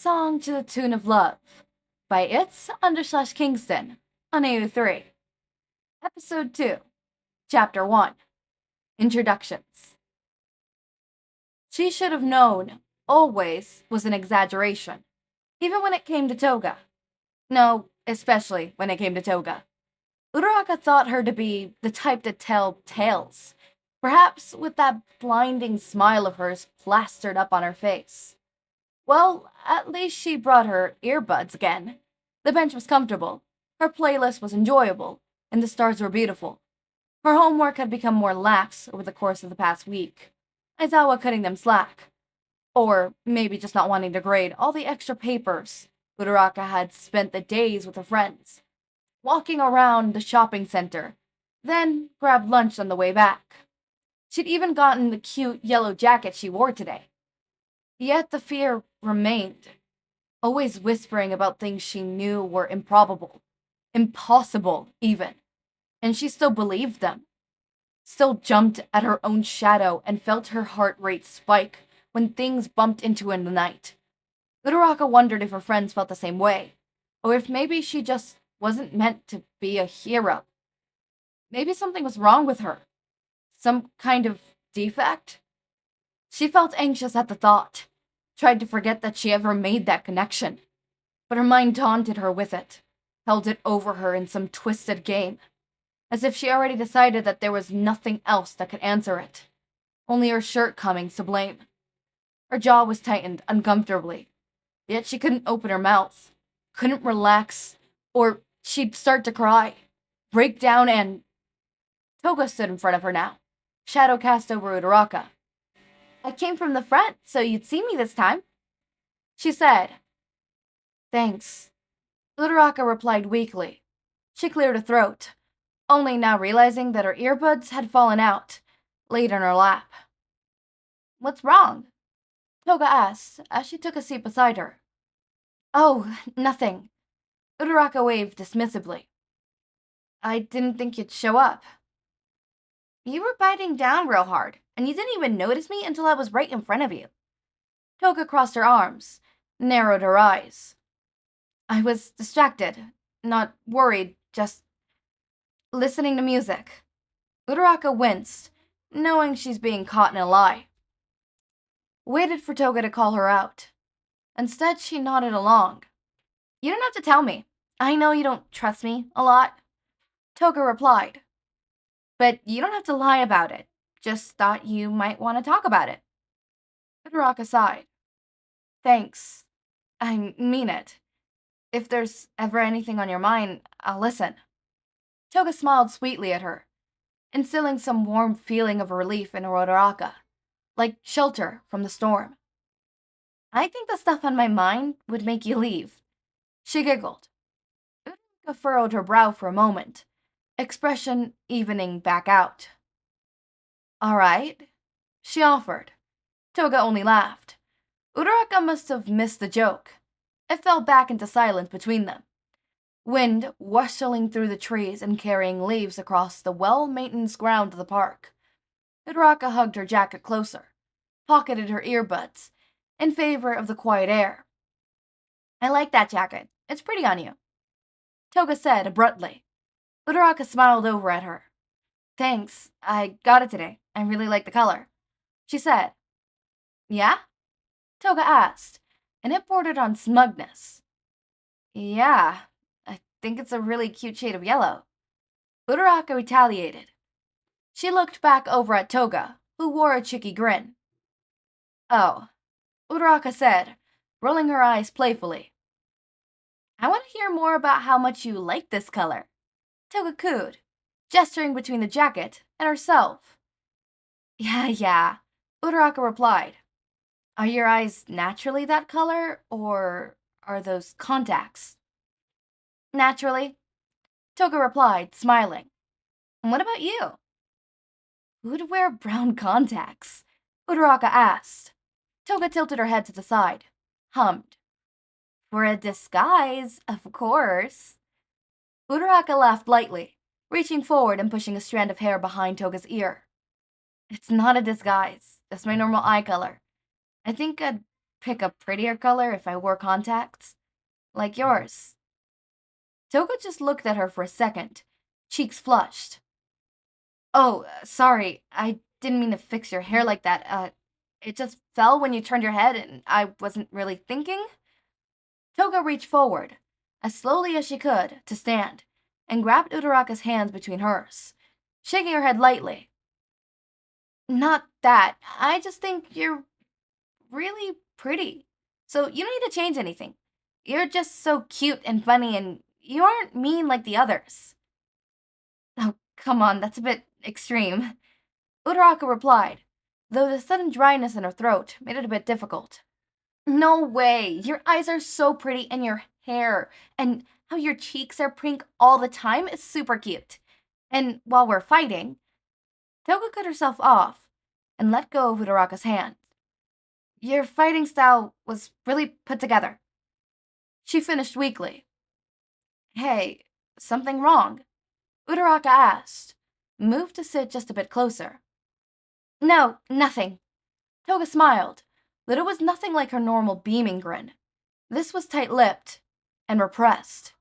Song to the Tune of Love by It's_Kingston on AU3. Episode 2, Chapter 1, Introductions. She should have known always was an exaggeration, even when it came to Toga. No, especially when it came to Toga. Uraraka thought her to be the type to tell tales, perhaps with that blinding smile of hers plastered up on her face. Well, at least she brought her earbuds again. The bench was comfortable, her playlist was enjoyable, and the stars were beautiful. Her homework had become more lax over the course of the past week. Aizawa cutting them slack. Or maybe just not wanting to grade all the extra papers. Uraraka had spent the days with her friends, walking around the shopping center, then grabbed lunch on the way back. She'd even gotten the cute yellow jacket she wore today. Yet the fear remained, always whispering about things she knew were improbable, impossible even, and she still believed them. Still jumped at her own shadow and felt her heart rate spike when things bumped into in the night. Uraraka wondered if her friends felt the same way, or if maybe she just wasn't meant to be a hero. Maybe something was wrong with her. Some kind of defect? She felt anxious at the thought, tried to forget that she ever made that connection. But her mind taunted her with it, held it over her in some twisted game, as if she already decided that there was nothing else that could answer it. Only her shortcomings to blame. Her jaw was tightened uncomfortably, yet she couldn't open her mouth, couldn't relax, or she'd start to cry, break down and... Toga stood in front of her now, shadow cast over Uraraka. "I came from the front, so you'd see me this time," she said. "Thanks," Uraraka replied weakly. She cleared her throat, only now realizing that her earbuds had fallen out, laid in her lap. "What's wrong?" Toga asked as she took a seat beside her. "Oh, nothing," Uraraka waved dismissively. "I didn't think you'd show up." "You were biting down real hard, and you didn't even notice me until I was right in front of you." Toga crossed her arms, narrowed her eyes. "I was distracted, not worried, just listening to music." Uraraka winced, knowing she's being caught in a lie. Waited for Toga to call her out. Instead, she nodded along. "You don't have to tell me. I know you don't trust me a lot," Toga replied. "But you don't have to lie about it. Just thought you might want to talk about it." Uraraka sighed. "Thanks. I mean it. If there's ever anything on your mind, I'll listen." Toga smiled sweetly at her, instilling some warm feeling of relief in Uraraka, like shelter from the storm. "I think the stuff on my mind would make you leave." She giggled. Uraraka furrowed her brow for a moment, expression evening back out. "All right," she offered. Toga only laughed. Uraraka must have missed the joke. It fell back into silence between them. Wind whistling through the trees and carrying leaves across the well-maintained ground of the park. Uraraka hugged her jacket closer, pocketed her earbuds, in favor of the quiet air. "I like that jacket. It's pretty on you," Toga said abruptly. Uraraka smiled over at her. "Thanks, I got it today. I really like the color," she said. "Yeah?" Toga asked, and it bordered on smugness. "Yeah, I think it's a really cute shade of yellow." Uraraka retaliated. She looked back over at Toga, who wore a cheeky grin. "Oh," Uraraka said, rolling her eyes playfully. "I want to hear more about how much you like this color," Toga cooed, gesturing between the jacket and herself. Yeah, Uraraka replied. "Are your eyes naturally that color, or are those contacts?" "Naturally," Toga replied, smiling. "And what about you?" "Who'd wear brown contacts?" Uraraka asked. Toga tilted her head to the side, hummed. "For a disguise, of course." Uraraka laughed lightly, reaching forward and pushing a strand of hair behind Toga's ear. "It's not a disguise, just my normal eye color. I think I'd pick a prettier color if I wore contacts? Like yours. Toga just looked at her for a second, cheeks flushed. Oh, sorry, I didn't mean to fix your hair like that. It just fell when you turned your head and I wasn't really thinking. Toga reached forward, as slowly as she could, to stand, and grabbed Uraraka's hands between hers, shaking her head lightly. Not that. I just think you're really pretty. So you don't need to change anything. You're just so cute and funny and you aren't mean like the others. Oh, come on, that's a bit extreme. Uraraka replied, though the sudden dryness in her throat made it a bit difficult. No way! Your eyes are so pretty and your hair and how your cheeks are pink all the time is super cute. And while we're fighting, Toga cut herself off and let go of Uraraka's hand. Your fighting style was really put together. She finished weakly. Hey, something wrong? Uraraka asked, moved to sit just a bit closer. No, nothing. Toga smiled, but it was nothing like her normal beaming grin. This was tight-lipped and repressed.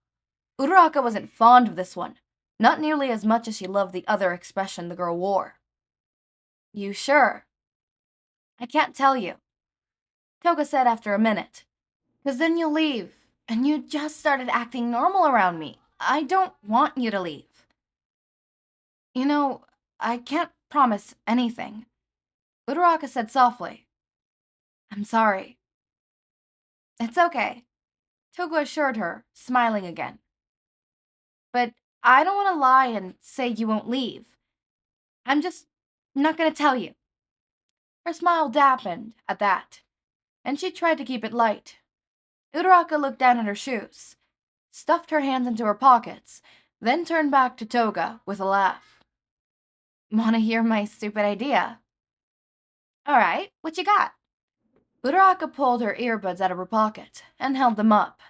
Uraraka wasn't fond of this one, not nearly as much as she loved the other expression the girl wore. You sure? I can't tell you, Toga said after a minute. 'Cause then you'll leave, and you just started acting normal around me. I don't want you to leave. You know, I can't promise anything, Uraraka said softly. I'm sorry. It's okay, Toga assured her, smiling again. But I don't want to lie and say you won't leave. I'm just not going to tell you. Her smile dampened at that, and she tried to keep it light. Uraraka looked down at her shoes, stuffed her hands into her pockets, then turned back to Toga with a laugh. Wanna hear my stupid idea? Alright, what you got? Uraraka pulled her earbuds out of her pocket and held them up.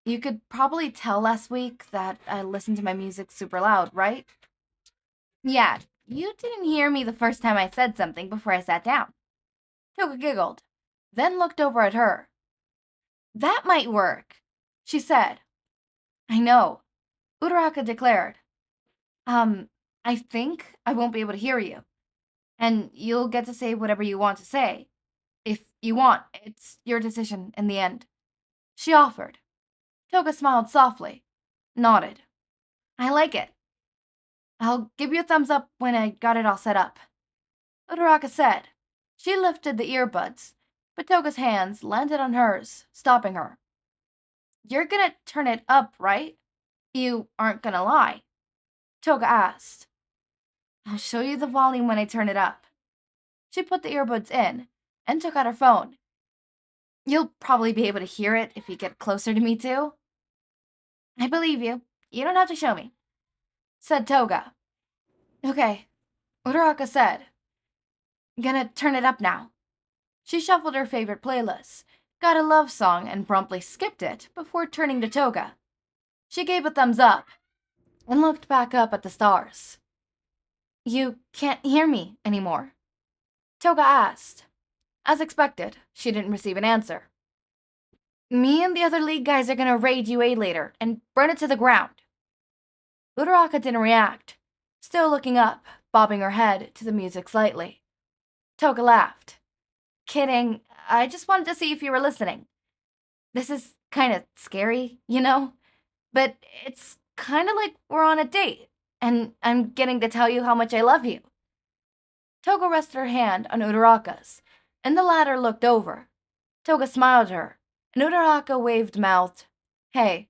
You could probably tell last week that I listened to my music super loud, right? Yeah, you didn't hear me the first time I said something before I sat down. Toga giggled, then looked over at her. That might work, she said. I know, Uraraka declared. I think I won't be able to hear you. And you'll get to say whatever you want to say. If you want, it's your decision in the end. She offered. Toga smiled softly, nodded. I like it. I'll give you a thumbs up when I got it all set up, Uraraka said. She lifted the earbuds, but Toga's hands landed on hers, stopping her. You're gonna turn it up, right? You aren't gonna lie, Toga asked. I'll show you the volume when I turn it up. She put the earbuds in and took out her phone. You'll probably be able to hear it if you get closer to me too. I believe you. You don't have to show me, said Toga. Okay, Uraraka said. Gonna turn it up now. She shuffled her favorite playlist, got a love song, and promptly skipped it before turning to Toga. She gave a thumbs up and looked back up at the stars. You can't hear me anymore, Toga asked. As expected, she didn't receive an answer. Me and the other league guys are gonna raid UA later and burn it to the ground. Uraraka didn't react, still looking up, bobbing her head to the music slightly. Toga laughed. Kidding, I just wanted to see if you were listening. This is kinda scary, you know? But it's kinda like we're on a date, and I'm getting to tell you how much I love you. Toga rested her hand on Uraraka's, and the latter looked over. Toga smiled at her, and Uraraka waved-mouthed, Hey.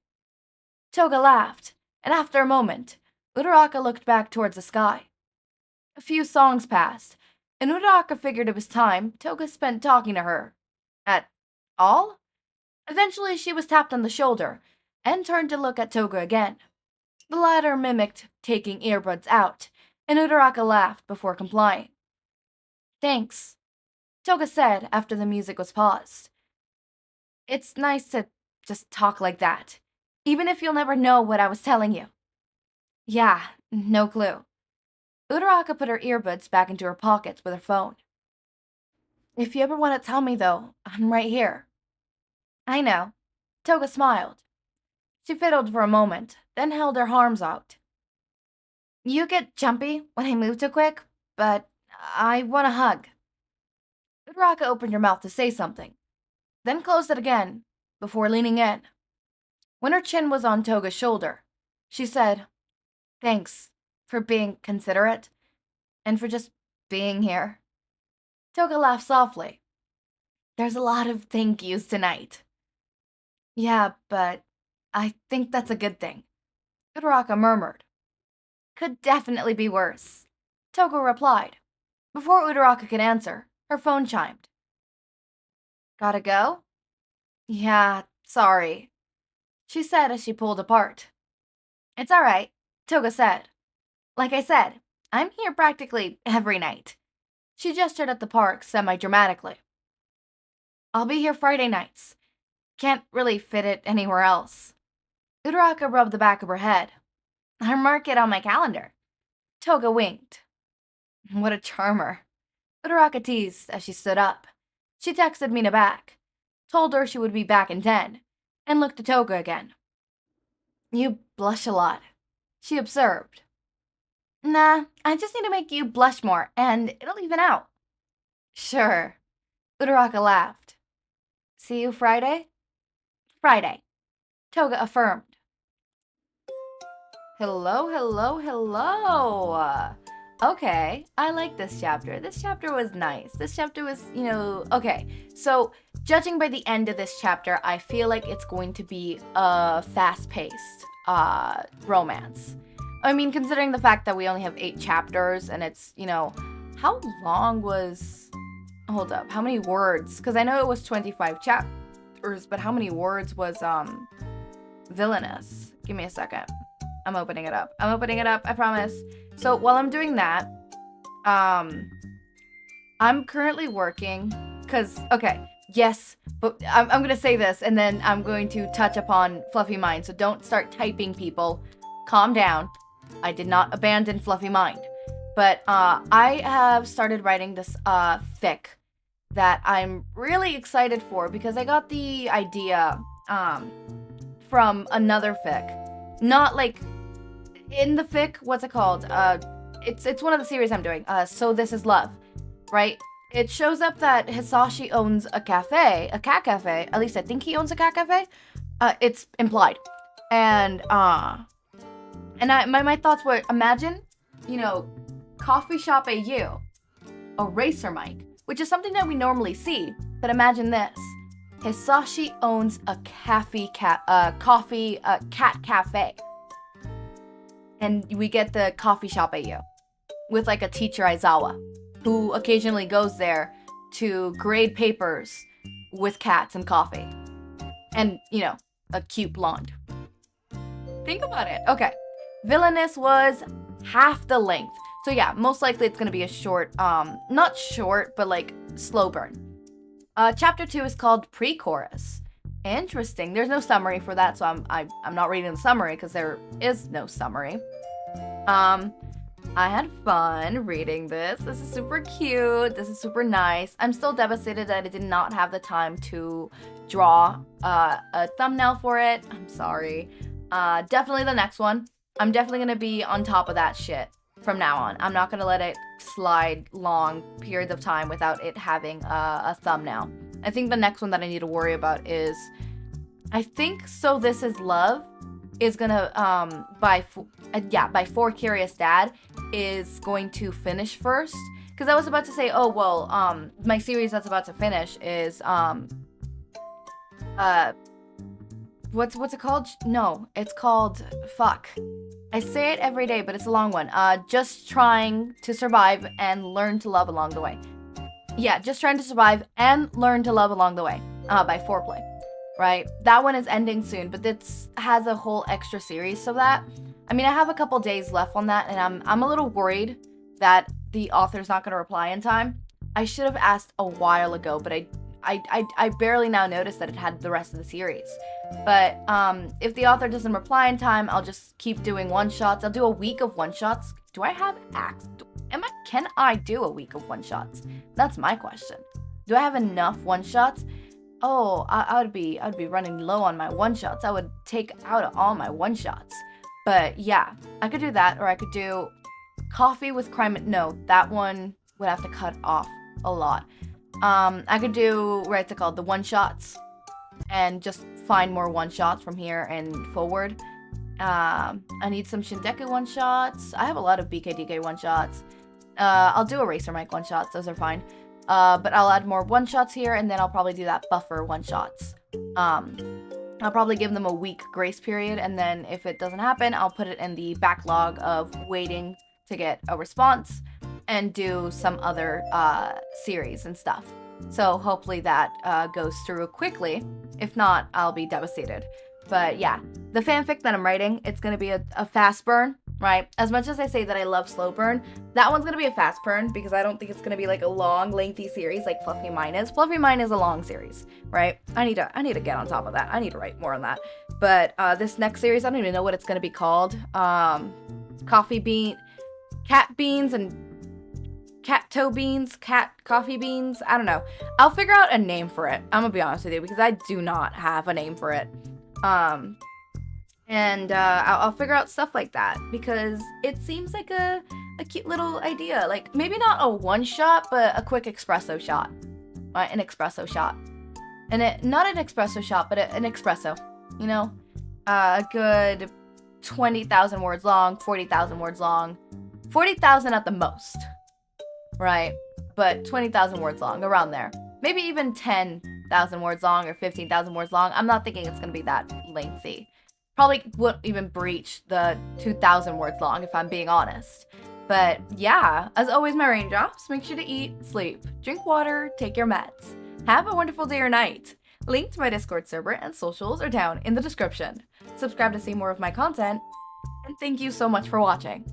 Toga laughed, and after a moment, Uraraka looked back towards the sky. A few songs passed, and Uraraka figured it was time Toga spent talking to her. At all? Eventually she was tapped on the shoulder, and turned to look at Toga again. The latter mimicked taking earbuds out, and Uraraka laughed before complying. Thanks, Toga said after the music was paused. It's nice to just talk like that, even if you'll never know what I was telling you. Yeah, no clue. Uraraka put her earbuds back into her pockets with her phone. If you ever want to tell me, though, I'm right here. I know. Toga smiled. She fiddled for a moment, then held her arms out. You get jumpy when I move too quick, but I want a hug. Uraraka opened her mouth to say something, then closed it again, before leaning in. When her chin was on Toga's shoulder, she said, Thanks for being considerate, and for just being here. Toga laughed softly. There's a lot of thank yous tonight. Yeah, but I think that's a good thing, Uraraka murmured. Could definitely be worse, Toga replied. Before Uraraka could answer, her phone chimed. Gotta go? Yeah, sorry, she said as she pulled apart. It's alright, Toga said. Like I said, I'm here practically every night. She gestured at the park semi-dramatically. I'll be here Friday nights. Can't really fit it anywhere else. Uraraka rubbed the back of her head. I'll mark it on my calendar. Toga winked. What a charmer. Uraraka teased as she stood up. She texted Mina back, told her she would be back in 10, and looked at Toga again. You blush a lot, she observed. Nah, I just need to make you blush more, and it'll even out. Sure, Uraraka laughed. See you Friday? Friday, Toga affirmed. Hello, hello, hello. Okay, I like this chapter. This chapter was nice. This chapter was, okay. So, judging by the end of this chapter, I feel like it's going to be a fast-paced romance. I mean, considering the fact that we only have 8 chapters, and it's, how long was... Hold up, how many words? Because I know it was 25 chapters, but how many words was, Villainous? Give me a second. I'm opening it up, I promise. So, while I'm doing that, I'm currently working, because, okay, yes, but I'm going to say this, and then I'm going to touch upon Fluffy Mind, so don't start typing, people. Calm down. I did not abandon Fluffy Mind. But I have started writing this fic that I'm really excited for because I got the idea from another fic. Not like in the fic, what's it called? It's one of the series I'm doing. So This Is Love, right? It shows up that Hisashi owns a cafe, a cat cafe. At least I think he owns a cat cafe. It's implied. And my thoughts were, imagine, coffee shop AU, a racer mic, which is something that we normally see, but imagine this. Hisashi owns a cat cafe. And we get the coffee shop AU with like a teacher Aizawa, who occasionally goes there to grade papers with cats and coffee. And, a cute blonde. Think about it. Okay. Villainous was half the length. So yeah, most likely it's going to be a short, not short, but like slow burn. Chapter 2 is called Pre-Chorus. Interesting. There's no summary for that, so I'm not reading the summary because there is no summary. I had fun reading this. This is super cute. This is super nice. I'm still devastated that I did not have the time to draw a thumbnail for it. I'm sorry. Definitely the next one. I'm definitely going to be on top of that shit from now on. I'm not going to let it slide long periods of time without it having a thumbnail. I think the next one that I need to worry about is, I think So This Is Love is gonna, by 4 Curious Dad is going to finish first. Because I was about to say, oh, well, my series that's about to finish is, what's it called? No, it's called, fuck. I say it every day, but it's a long one. Just Trying to Survive and Learn to Love Along the Way. Yeah, Just Trying to Survive and Learn to Love Along the Way, by Foreplay, right? That one is ending soon, but this has a whole extra series of that. I mean, I have a couple days left on that, and I'm a little worried that the author's not going to reply in time. I should have asked a while ago, but I barely now noticed that it had the rest of the series. But if the author doesn't reply in time, I'll just keep doing one-shots. I'll do a week of one-shots. Do I have acts? Can I do a week of one-shots? That's my question. Do I have enough one-shots? Oh, I'd be running low on my one-shots. I would take out all my one-shots. But yeah, I could do that, or I could do coffee with crime. No, that one would have to cut off a lot. I could do, what's it called, the one-shots, and just find more one-shots from here and forward. I need some Shindeku one-shots. I have a lot of BKDK one-shots. I'll do Eraser Mic one-shots. Those are fine. But I'll add more one-shots here, and then I'll probably do that buffer one-shots. I'll probably give them a week grace period, and then if it doesn't happen, I'll put it in the backlog of waiting to get a response and do some other series and stuff. So hopefully that goes through quickly. If not, I'll be devastated. But yeah, the fanfic that I'm writing, it's going to be a fast burn, right? As much as I say that I love slow burn, that one's going to be a fast burn because I don't think it's going to be like a long, lengthy series like Fluffy Mine is. Fluffy Mine is a long series, right? I need to get on top of that. I need to write more on that. But this next series, I don't even know what it's going to be called. Cat beans and cat toe beans, cat coffee beans. I don't know. I'll figure out a name for it. I'm going to be honest with you because I do not have a name for it. I'll figure out stuff like that because it seems like a cute little idea. Like maybe not a one shot, but a quick espresso shot. An espresso shot. And not an espresso shot, but an espresso. You know, a good 20,000 words long, 40,000 words long, 40,000 at the most, right? But 20,000 words long, around there. Maybe even 10,000 words long or 15,000 words long. I'm not thinking it's going to be that lengthy. Probably wouldn't even breach the 2,000 words long if I'm being honest. But yeah, as always, my raindrops, make sure to eat, sleep, drink water, take your meds. Have a wonderful day or night. Link to my Discord server and socials are down in the description. Subscribe to see more of my content, and thank you so much for watching.